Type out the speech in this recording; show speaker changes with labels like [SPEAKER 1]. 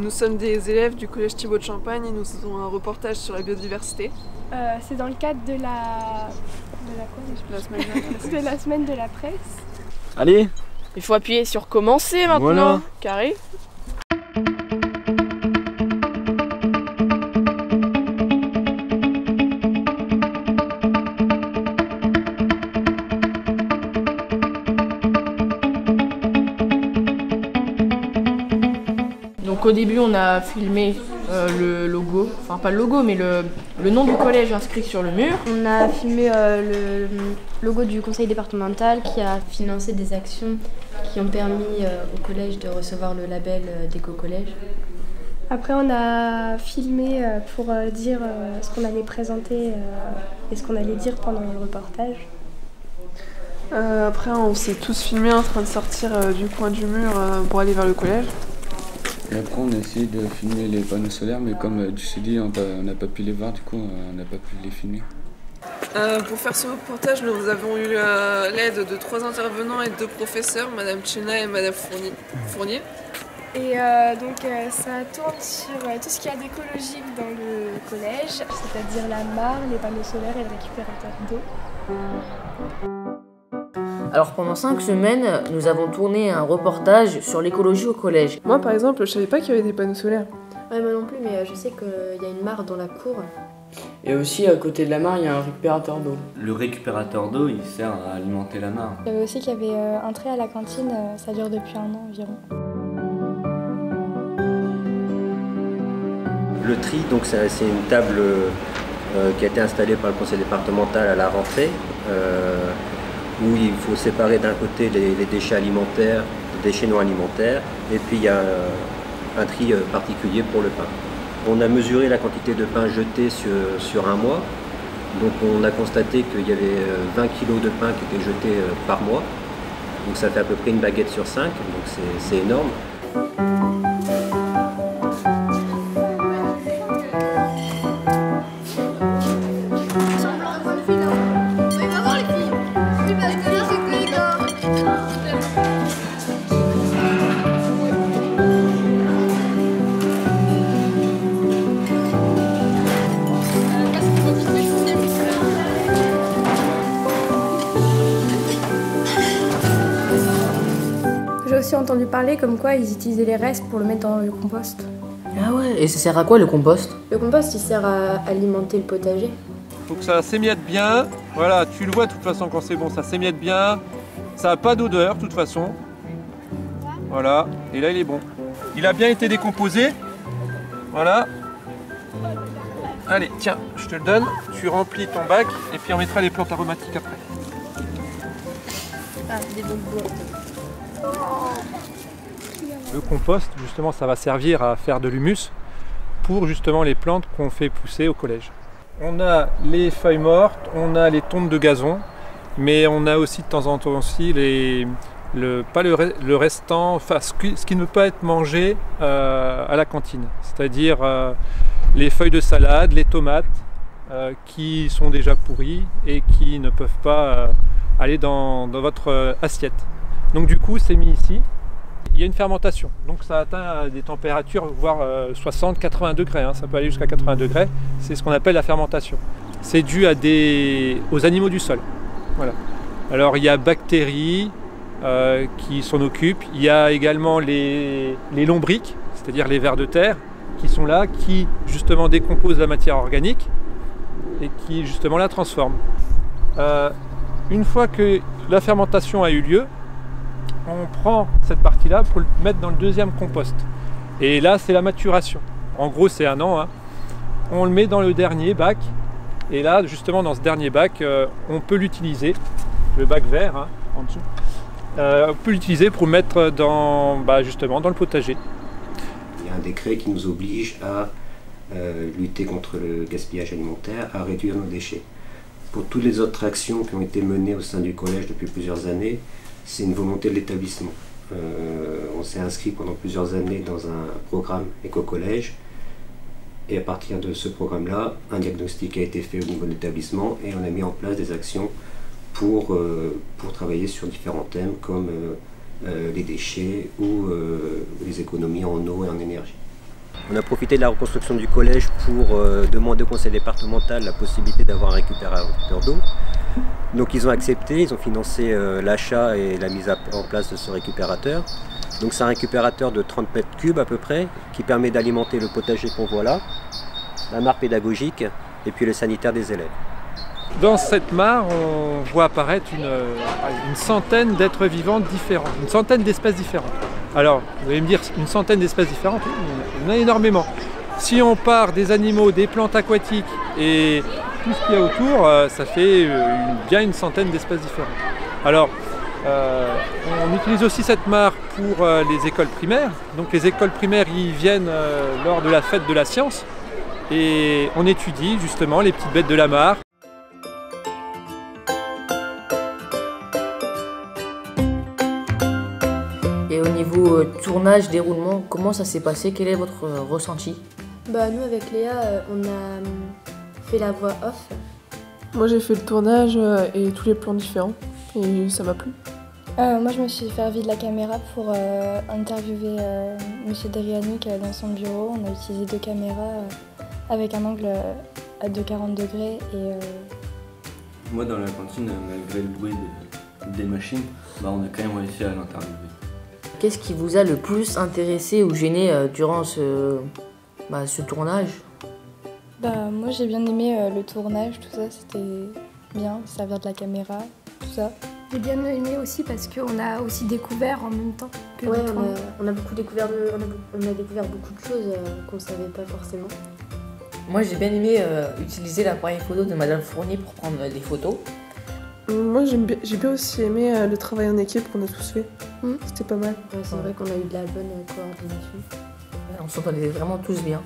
[SPEAKER 1] Nous sommes des élèves du collège Thibaut de Champagne et nous faisons un reportage sur la biodiversité.
[SPEAKER 2] C'est dans le cadre de la semaine de la presse.
[SPEAKER 3] Allez,
[SPEAKER 4] il faut appuyer sur commencer maintenant,
[SPEAKER 3] voilà.
[SPEAKER 4] Carré. Donc au début on a filmé le logo, enfin pas le logo mais le nom du collège inscrit sur le mur.
[SPEAKER 5] On a filmé le logo du conseil départemental qui a financé des actions qui ont permis au collège de recevoir le label d'éco-collège.
[SPEAKER 2] Après on a filmé pour dire ce qu'on allait présenter et ce qu'on allait dire pendant le reportage.
[SPEAKER 1] Après on s'est tous filmés en train de sortir du coin du mur pour aller vers le collège.
[SPEAKER 6] Et après on a essayé de filmer les panneaux solaires, mais comme tu sais dit, on n'a pas pu les voir, du coup on n'a pas pu les filmer.
[SPEAKER 1] Pour faire ce reportage, nous avons eu l'aide de 3 intervenants et 2 professeurs, Madame Tchena et Madame Fournier.
[SPEAKER 2] Et donc ça tourne sur tout ce qu'il y a d'écologique dans le collège, c'est-à-dire la mare, les panneaux solaires et le récupérateur d'eau.
[SPEAKER 4] Alors pendant 5 semaines, nous avons tourné un reportage sur l'écologie au collège.
[SPEAKER 1] Moi par exemple, je savais pas qu'il y avait des panneaux solaires.
[SPEAKER 5] Ouais, moi non plus, mais je sais qu'il y a une mare dans la cour.
[SPEAKER 7] Et aussi à côté de la mare, il y a un récupérateur d'eau.
[SPEAKER 3] Le récupérateur d'eau, il sert à alimenter la mare.
[SPEAKER 2] Il y avait aussi qu'il y avait un trait à la cantine, ça dure depuis 1 an environ.
[SPEAKER 8] Le tri, donc c'est une table qui a été installée par le conseil départemental à la rentrée, où il faut séparer d'un côté les déchets alimentaires, les déchets non alimentaires, et puis il y a un tri particulier pour le pain. On a mesuré la quantité de pain jeté sur un mois, donc on a constaté qu'il y avait 20 kg de pain qui étaient jetés par mois, donc ça fait à peu près une baguette sur 5, donc c'est énorme.
[SPEAKER 2] J'ai aussi entendu parler comme quoi ils utilisaient les restes pour le mettre dans le compost.
[SPEAKER 4] Ah ouais, et ça sert à quoi le compost?
[SPEAKER 5] Le compost, il sert à alimenter le potager.
[SPEAKER 9] Faut que ça s'émiette bien. Voilà, tu le vois de toute façon quand c'est bon, ça s'émiette bien. Ça n'a pas d'odeur de toute façon. Voilà, et là il est bon. Il a bien été décomposé. Voilà. Allez, tiens, je te le donne. Tu remplis ton bac et puis on mettra les plantes aromatiques après.
[SPEAKER 5] Ah, des bonbons.
[SPEAKER 9] Le compost, justement, ça va servir à faire de l'humus pour justement les plantes qu'on fait pousser au collège. On a les feuilles mortes, on a les tontes de gazon, mais on a aussi de temps en temps aussi le restant, enfin ce qui ne peut pas être mangé à la cantine, c'est-à-dire les feuilles de salade, les tomates qui sont déjà pourries et qui ne peuvent pas aller dans votre assiette. Donc du coup c'est mis ici. Il y a une fermentation, donc ça atteint des températures voire 60-80 degrés, hein. Ça peut aller jusqu'à 80 degrés, c'est ce qu'on appelle la fermentation. C'est dû aux animaux du sol. Voilà. Alors il y a bactéries qui s'en occupent, il y a également les lombrics, c'est-à-dire les vers de terre, qui sont là, qui justement décomposent la matière organique et qui justement la transforment. Une fois que la fermentation a eu lieu, on prend cette partie-là pour le mettre dans le deuxième compost. Et là, c'est la maturation. En gros, c'est 1 an. Hein. On le met dans le dernier bac. Et là, justement, dans ce dernier bac, on peut l'utiliser, le bac vert, hein, en dessous. On peut l'utiliser pour le mettre justement dans le potager.
[SPEAKER 8] Il y a un décret qui nous oblige à lutter contre le gaspillage alimentaire, à réduire nos déchets. Pour toutes les autres actions qui ont été menées au sein du collège depuis plusieurs années, c'est une volonté de l'établissement. On s'est inscrit pendant plusieurs années dans un programme éco-collège et à partir de ce programme-là, un diagnostic a été fait au niveau de l'établissement et on a mis en place des actions pour travailler sur différents thèmes comme les déchets ou les économies en eau et en énergie. On a profité de la reconstruction du collège pour demander au conseil départemental la possibilité d'avoir un récupérateur d'eau. Donc ils ont accepté, ils ont financé l'achat et la mise en place de ce récupérateur. Donc c'est un récupérateur de 30 mètres cubes à peu près, qui permet d'alimenter le potager qu'on voit là, la mare pédagogique et puis le sanitaire des élèves.
[SPEAKER 9] Dans cette mare, on voit apparaître une centaine d'êtres vivants différents, une centaine d'espèces différentes. Alors, vous allez me dire, une centaine d'espèces différentes, oui, il y en a énormément. Si on part des animaux, des plantes aquatiques et tout ce qu'il y a autour, ça fait bien une centaine d'espèces différentes. Alors, on utilise aussi cette mare pour les écoles primaires. Donc les écoles primaires y viennent lors de la fête de la science et on étudie justement les petites bêtes de la mare.
[SPEAKER 4] Et au niveau tournage, déroulement, comment ça s'est passé? Quel est votre ressenti?
[SPEAKER 5] Nous avec Léa, on a fait la voix off.
[SPEAKER 1] Moi j'ai fait le tournage et tous les plans différents et ça m'a plu.
[SPEAKER 2] Moi je me suis servi de la caméra pour interviewer Monsieur Derianic dans son bureau. On a utilisé 2 caméras avec un angle de 40 degrés et...
[SPEAKER 3] Moi dans la cantine, malgré le bruit des machines, on a quand même réussi à l'interviewer.
[SPEAKER 4] Qu'est-ce qui vous a le plus intéressé ou gêné durant ce tournage?
[SPEAKER 2] Moi j'ai bien aimé le tournage, tout ça, c'était bien, servir de la caméra, tout ça.
[SPEAKER 10] J'ai bien aimé aussi parce qu'on a aussi découvert en même temps que
[SPEAKER 5] ouais, on a découvert beaucoup de choses qu'on ne savait pas forcément.
[SPEAKER 4] Moi j'ai bien aimé utiliser l'appareil photo de Madame Fournier pour prendre des photos.
[SPEAKER 1] Moi j'ai bien aussi aimé le travail en équipe qu'on a tous fait. C'était pas mal.
[SPEAKER 5] Ouais, c'est vrai qu'on a eu de la bonne coordination.
[SPEAKER 4] On s'entendait vraiment tous bien.